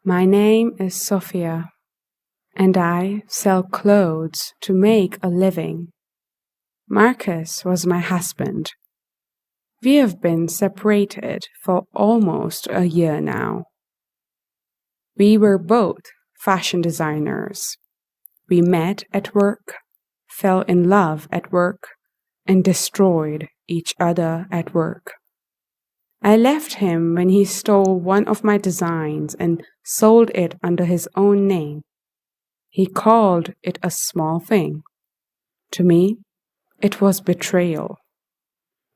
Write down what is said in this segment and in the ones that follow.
My name is Sophia, and I sell clothes to make a living. Marcus was my husband. We have been separated for almost a year now. We were both fashion designers. We met at work, fell in love at work, and destroyed each other at work. I left him when he stole one of my designs and sold it under his own name. He called it a small thing. To me, it was betrayal.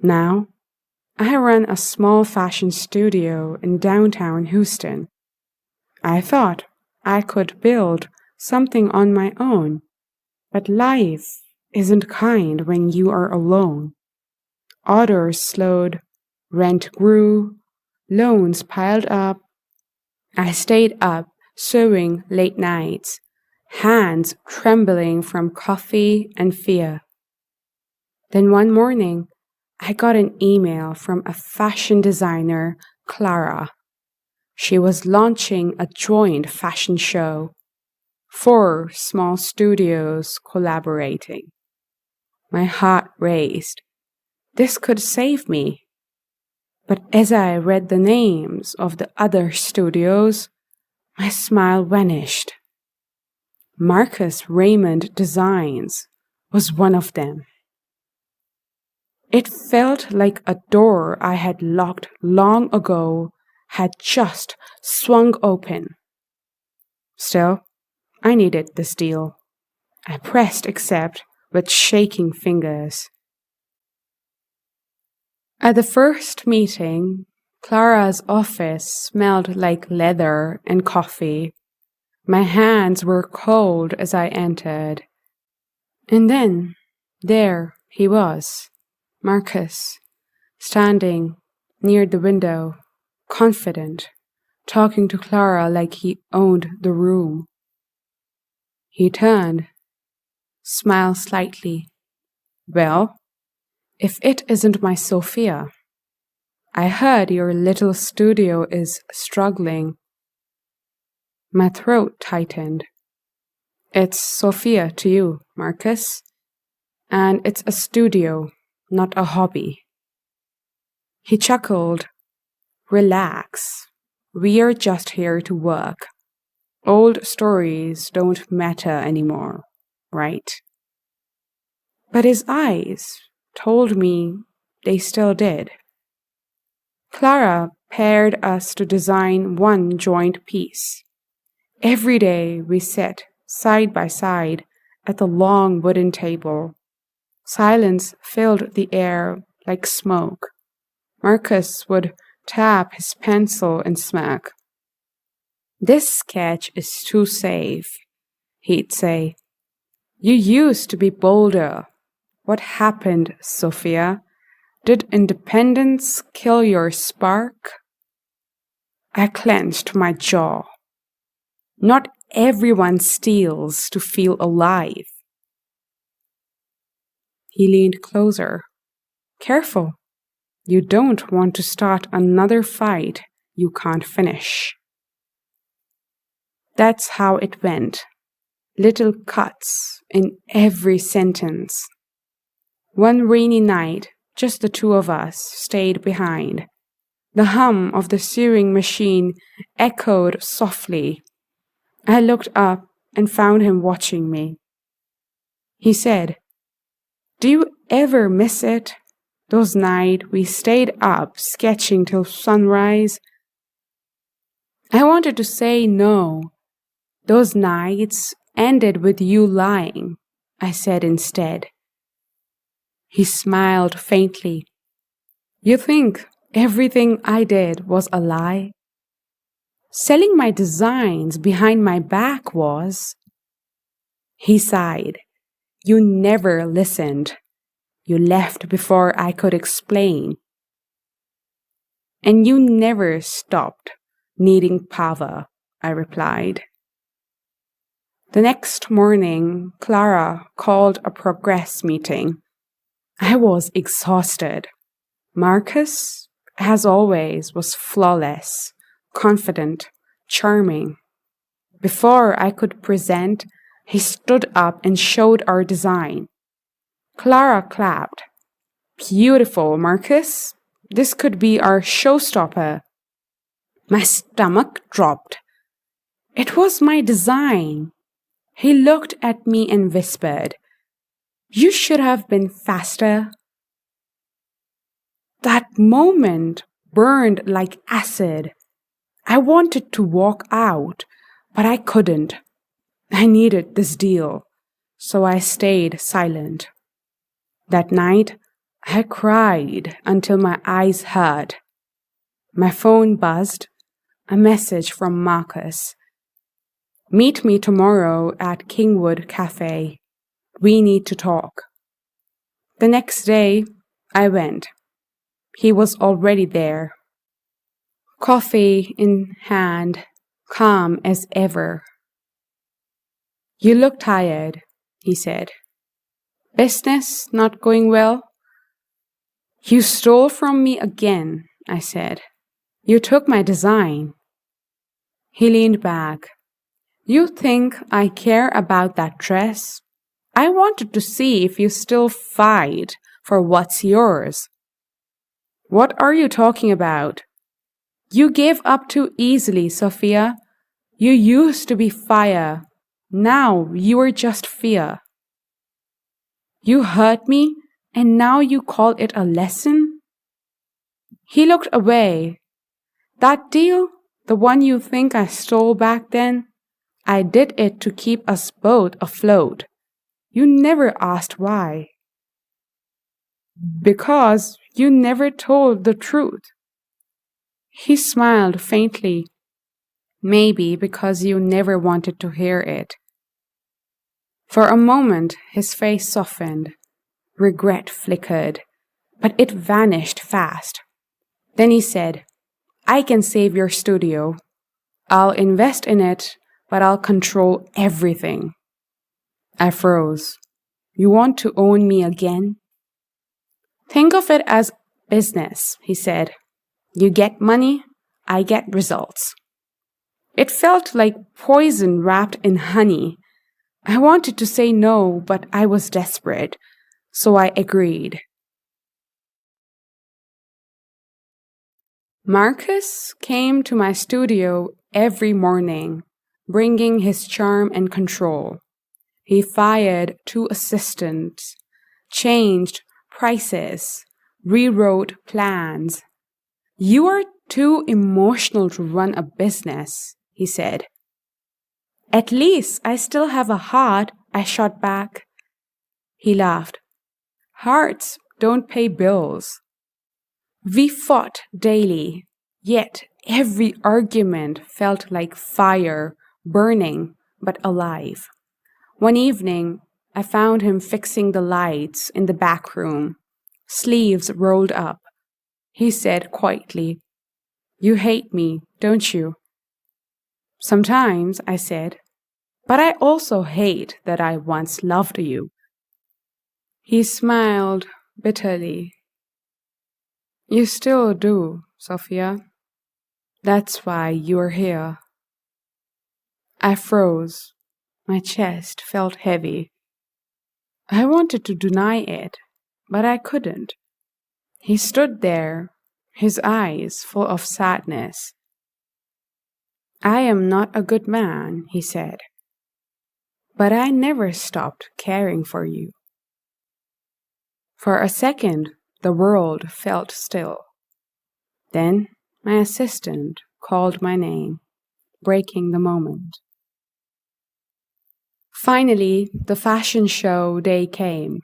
Now, I run a small fashion studio in downtown Houston. I thought I could build something on my own, but life isn't kind when you are alone. Orders slowed, rent grew, loans piled up. I stayed up sewing late nights, hands trembling from coffee and fear. Then one morning, I got an email from a fashion designer, Clara. She was launching a joint fashion show, 4 small studios collaborating. My heart raced. This could save me. But as I read the names of the other studios, my smile vanished. Marcus Raymond Designs was one of them. It felt like a door I had locked long ago had just swung open. Still, I needed this deal. I pressed accept with shaking fingers. At the first meeting, Clara's office smelled like leather and coffee. My hands were cold as I entered. And then, there he was, Marcus, standing near the window, confident, talking to Clara like he owned the room. He turned, smiled slightly. Well, if it isn't my Sophia. I heard your little studio is struggling. My throat tightened. It's Sophia to you, Marcus. And it's a studio, not a hobby. He chuckled. Relax. We're just here to work. Old stories don't matter anymore, right? But his eyes told me they still did. Clara paired us to design one joint piece. Every day we sat side by side at the long wooden table. Silence filled the air like smoke. Marcus would tap his pencil and smack. This sketch is too safe, he'd say. You used to be bolder. What happened, Sophia? Did independence kill your spark? I clenched my jaw. Not everyone steals to feel alive. He leaned closer. Careful. You don't want to start another fight you can't finish. That's how it went. Little cuts in every sentence. One rainy night, just the two of us stayed behind. The hum of the sewing machine echoed softly. I looked up and found him watching me. He said, Do you ever miss it? Those nights we stayed up sketching till sunrise. I wanted to say no. Those nights ended with you lying, I said instead. He smiled faintly. You think everything I did was a lie? Selling my designs behind my back was. He sighed. You never listened. You left before I could explain. And you never stopped needing power, I replied. The next morning, Clara called a progress meeting. I was exhausted. Marcus, as always, was flawless, confident, charming. Before I could present, he stood up and showed our design. Clara clapped. Beautiful, Marcus. This could be our showstopper. My stomach dropped. It was my design. He looked at me and whispered, You should have been faster. That moment burned like acid. I wanted to walk out, but I couldn't. I needed this deal, so I stayed silent. That night, I cried until my eyes hurt. My phone buzzed, a message from Marcus. Meet me tomorrow at Kingwood Cafe. We need to talk. The next day, I went. He was already there. Coffee in hand, calm as ever. You look tired, he said. Business not going well? You stole from me again, I said. You took my design. He leaned back. You think I care about that dress? I wanted to see if you still fight for what's yours. What are you talking about? You gave up too easily, Sophia. You used to be fire. Now you are just fear. You hurt me, and now you call it a lesson? He looked away. That deal, the one you think I stole back then, I did it to keep us both afloat. You never asked why. Because you never told the truth. He smiled faintly. Maybe because you never wanted to hear it. For a moment, his face softened. Regret flickered, but it vanished fast. Then he said, I can save your studio. I'll invest in it, but I'll control everything. I froze. You want to own me again? Think of it as business, he said. You get money, I get results. It felt like poison wrapped in honey. I wanted to say no, but I was desperate, so I agreed. Marcus came to my studio every morning, bringing his charm and control. He fired 2 assistants, changed prices, rewrote plans. You are too emotional to run a business, he said. At least I still have a heart, I shot back. He laughed. Hearts don't pay bills. We fought daily, yet every argument felt like fire, burning but alive. One evening, I found him fixing the lights in the back room, sleeves rolled up. He said quietly, You hate me, don't you? Sometimes, I said, but I also hate that I once loved you. He smiled bitterly. You still do, Sophia. That's why you're here. I froze. My chest felt heavy. I wanted to deny it, but I couldn't. He stood there, his eyes full of sadness. I am not a good man, he said, but I never stopped caring for you. For a second, the world felt still. Then my assistant called my name, breaking the moment. Finally, the fashion show day came.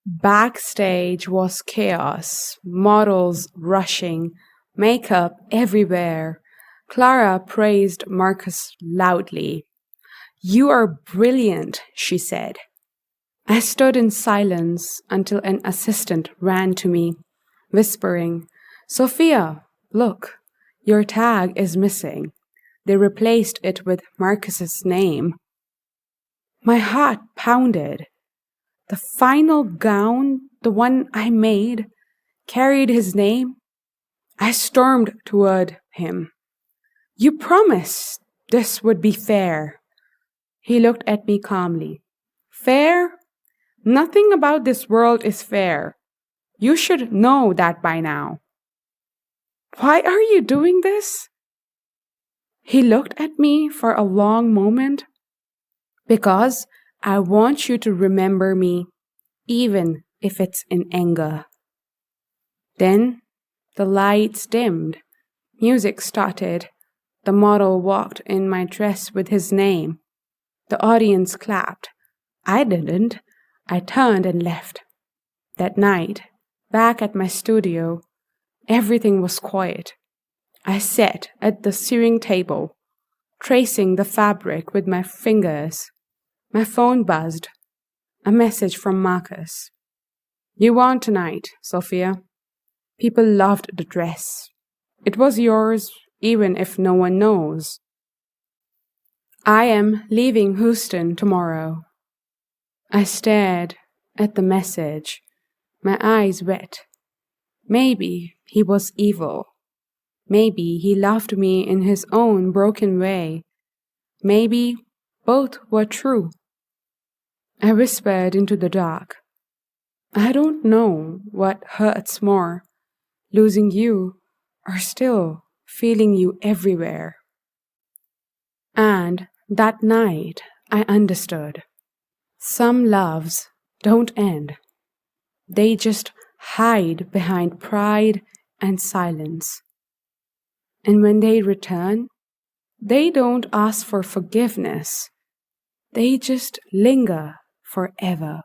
Backstage was chaos, models rushing, makeup everywhere. Clara praised Marcus loudly. You are brilliant, she said. I stood in silence until an assistant ran to me, whispering, Sophia, look, your tag is missing. They replaced it with Marcus's name. My heart pounded. The final gown, the one I made, carried his name. I stormed toward him. You promised this would be fair. He looked at me calmly. Fair? Nothing about this world is fair. You should know that by now. Why are you doing this? He looked at me for a long moment. Because I want you to remember me, even if it's in anger. Then the lights dimmed. Music started. The model walked in my dress with his name. The audience clapped. I didn't. I turned and left. That night, back at my studio, everything was quiet. I sat at the sewing table, tracing the fabric with my fingers. My phone buzzed. A message from Marcus. You won tonight, Sophia. People loved the dress. It was yours, even if no one knows. I am leaving Houston tomorrow. I stared at the message, my eyes wet. Maybe he was evil. Maybe he loved me in his own broken way. Maybe both were true. I whispered into the dark. I don't know what hurts more, losing you or still feeling you everywhere. And that night I understood. Some loves don't end. They just hide behind pride and silence. And when they return, they don't ask for forgiveness. They just linger forever.